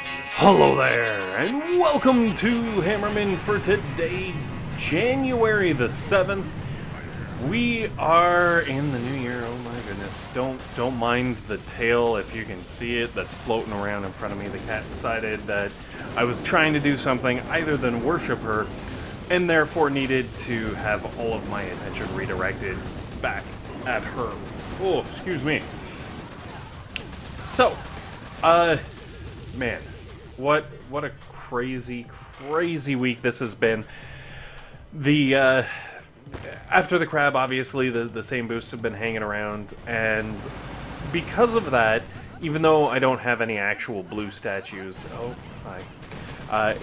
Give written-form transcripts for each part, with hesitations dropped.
Hello there, and welcome to Hammerman for today, January the 7th. We are in the new year. Oh my goodness. Don't mind the tail if you can see it that's floating around in front of me. The cat decided that I was trying to do something other than worship her, and therefore needed to have all of my attention redirected back at her. Oh, excuse me. So, man, what a crazy week this has been. The after the crab, obviously the same boosts have been hanging around, and because of that, even though I don't have any actual blue statues, oh hi,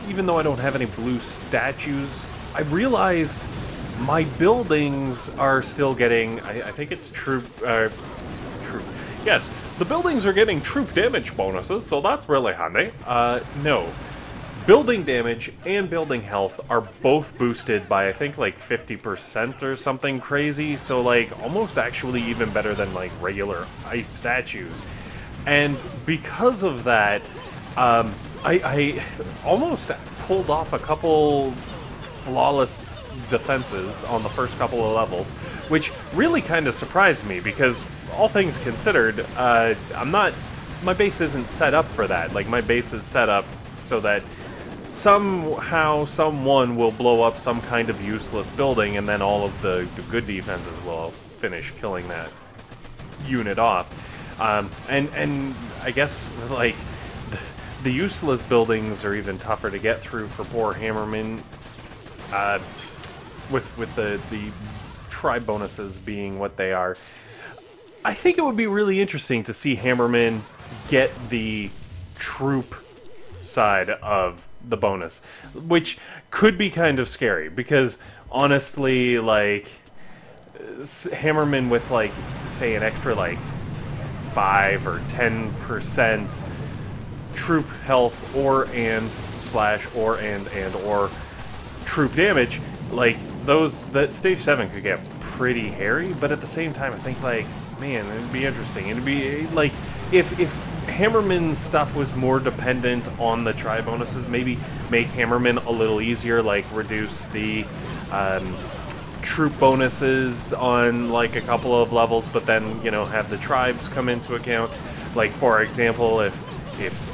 even though I don't have any blue statues, I realized my buildings are still getting, I think it's troop. Yes, the buildings are getting troop damage bonuses, so that's really handy. No. Building damage and building health are both boosted by, I think, like 50% or something crazy, so, like, almost actually even better than, like, regular ice statues. And because of that, I almost pulled off a couple flawless defenses on the first couple of levels, which really kind of surprised me, because all things considered, my base isn't set up for that. Like, my base is set up so that somehow someone will blow up some kind of useless building, and then all of the good defenses will finish killing that unit off. And I guess, like, the useless buildings are even tougher to get through for poor Hammerman, with the tribe bonuses being what they are. I think it would be really interesting to see Hammerman get the troop side of the bonus, which could be kind of scary, because honestly, like, Hammerman with, like, say an extra, like, 5 or 10% troop health or troop damage, like, that stage 7 could get pretty hairy. But at the same time, I think, like, man, it'd be interesting. It'd be like, if Hammerman's stuff was more dependent on the tri bonuses, maybe make Hammerman a little easier, like reduce the troop bonuses on, like, a couple of levels, but then, you know, have the tribes come into account. Like, for example, if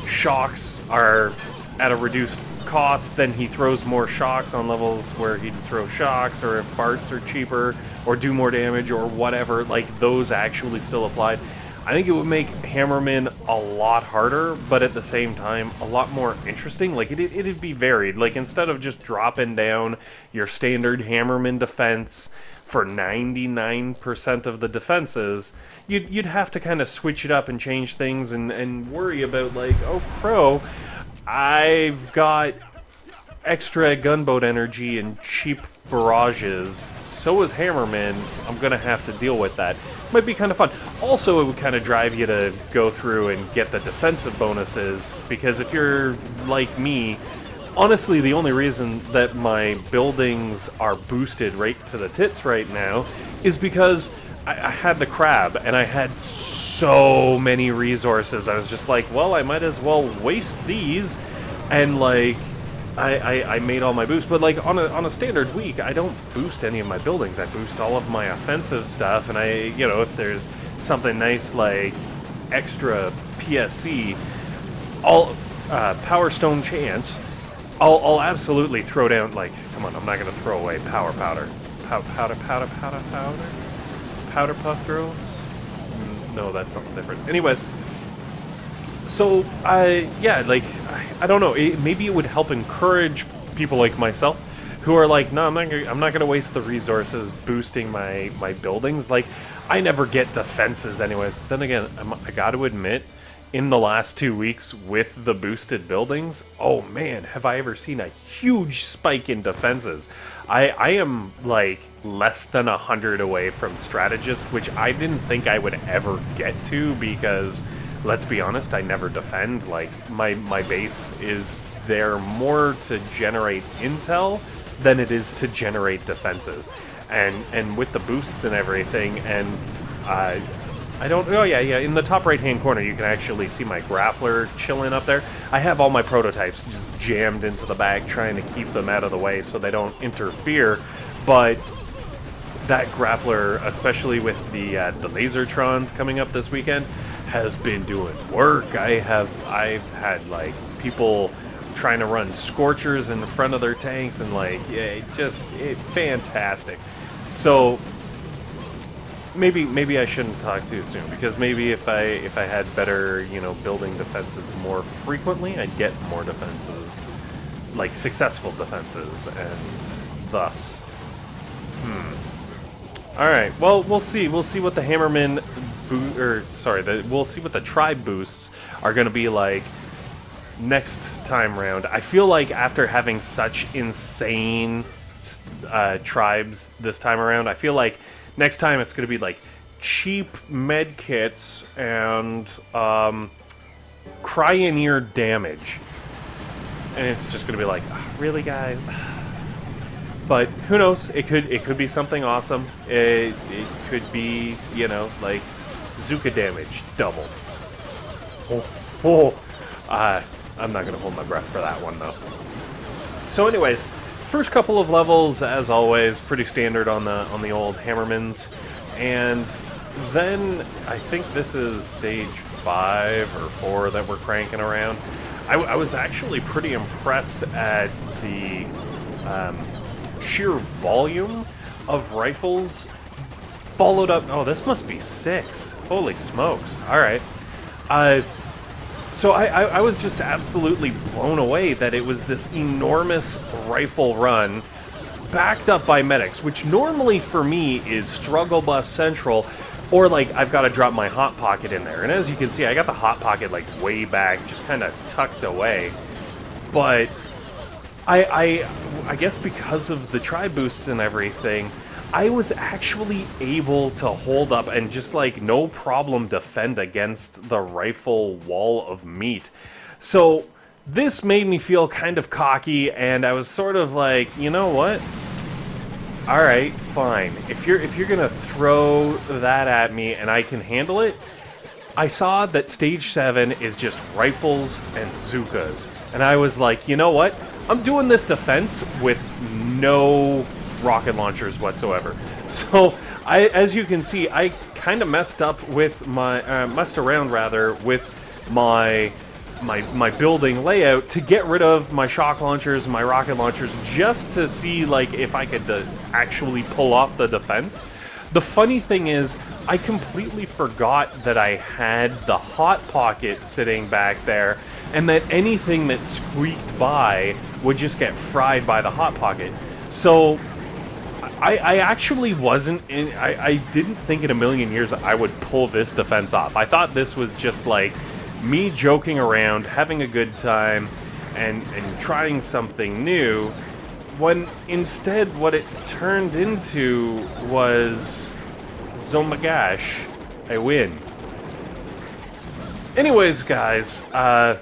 shocks are at a reduced cost, then he throws more shocks on levels where he'd throw shocks, or if parts are cheaper or do more damage or whatever, like, those actually still applied. I think it would make Hammerman a lot harder, but at the same time a lot more interesting. Like, it'd be varied. Like, instead of just dropping down your standard Hammerman defense for 99% of the defenses, you'd have to kind of switch it up and change things, and worry about, like, oh crow, I've got extra gunboat energy and cheap barrages, so is Hammerman, I'm gonna have to deal with that. Might be kind of fun. Also, it would kind of drive you to go through and get the defensive bonuses, because if you're like me, honestly, the only reason that my buildings are boosted right to the tits right now is because I had the crab, and I had so many resources. I was just like, well, I might as well waste these, and, like, I made all my boosts. But, like, on a standard week, I don't boost any of my buildings. I boost all of my offensive stuff, and you know, if there's something nice like extra PSC, Power Stone Chance, I'll absolutely throw down. Like, come on, I'm not gonna throw away Power Powder. Powder Puff Girls? No, that's something different. Anyways, so, yeah, like, I don't know, maybe it would help encourage people like myself, who are like, no, I'm not gonna waste the resources boosting my buildings. Like, I never get defenses anyways. Then again, I gotta admit, in the last 2 weeks with the boosted buildings, oh man, have I ever seen a huge spike in defenses. I am, like, less than 100 away from strategist, which I didn't think I would ever get to, because, let's be honest, I never defend. Like, my base is there more to generate intel than it is to generate defenses. And with the boosts and everything, and I don't... Oh, yeah, in the top right-hand corner, you can actually see my grappler chilling up there. I have all my prototypes just jammed into the bag, trying to keep them out of the way so they don't interfere, but that grappler, especially with the Lasertrons coming up this weekend, has been doing work. I've had, like, people trying to run Scorchers in front of their tanks, and, like, fantastic. So maybe I shouldn't talk too soon, because maybe if I had better, you know, building defenses more frequently, I'd get more defenses, like successful defenses, and thus. All right. Well, we'll see. We'll see what the Hammerman, we'll see what the tribe boosts are going to be like next time round. I feel like after having such insane tribes this time around, I feel like next time it's going to be like cheap medkits and Cryoneer damage, and it's just going to be like, oh, really, guys? But who knows? It could be something awesome. It could be, you know, like Zooka damage double. I'm not going to hold my breath for that one, though. So anyways, first couple of levels, as always, pretty standard on the old Hammermans. And then I think this is stage 5 or 4 that we're cranking around. I was actually pretty impressed at the sheer volume of rifles followed up. Oh, this must be 6. Holy smokes. Alright. So I was just absolutely blown away that it was this enormous rifle run backed up by medics, which normally for me is struggle bus central, or like I've got to drop my hot pocket in there. And as you can see, I got the hot pocket like way back, just kind of tucked away. But I guess because of the tribe boosts and everything, I was actually able to hold up and just like no problem defend against the rifle wall of meat. So this made me feel kind of cocky, and I was sort of like, you know what? All right, fine. If you're gonna throw that at me and I can handle it. I saw that stage 7 is just rifles and Zookas, and I was like, you know what? I'm doing this defense with no rocket launchers whatsoever. So as you can see, I kind of messed around with my building layout to get rid of my shock launchers and my rocket launchers, just to see like if I could actually pull off the defense. The funny thing is, I completely forgot that I had the hot pocket sitting back there, and that anything that squeaked by would just get fried by the hot pocket. So I actually wasn't in, I didn't think in a million years I would pull this defense off. I thought this was just like me joking around, having a good time, and trying something new, when instead what it turned into was, oh my gosh, I win. Anyways, guys, I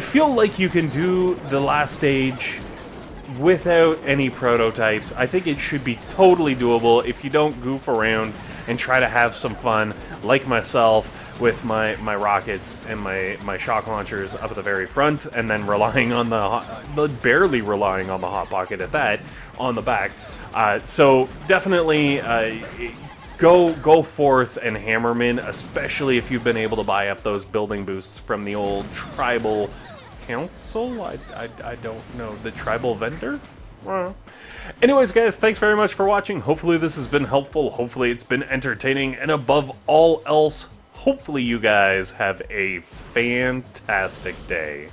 feel like you can do the last stage without any prototypes. I think it should be totally doable if you don't goof around and try to have some fun, like myself, with my rockets and my shock launchers up at the very front, and then relying on barely relying on the hot pocket at that on the back. So definitely go forth and Hammerman, especially if you've been able to buy up those building boosts from the old tribal council. I don't know, the tribal vendor. Anyways, guys, thanks very much for watching. Hopefully this has been helpful. Hopefully it's been entertaining, and above all else, hopefully you guys have a fantastic day.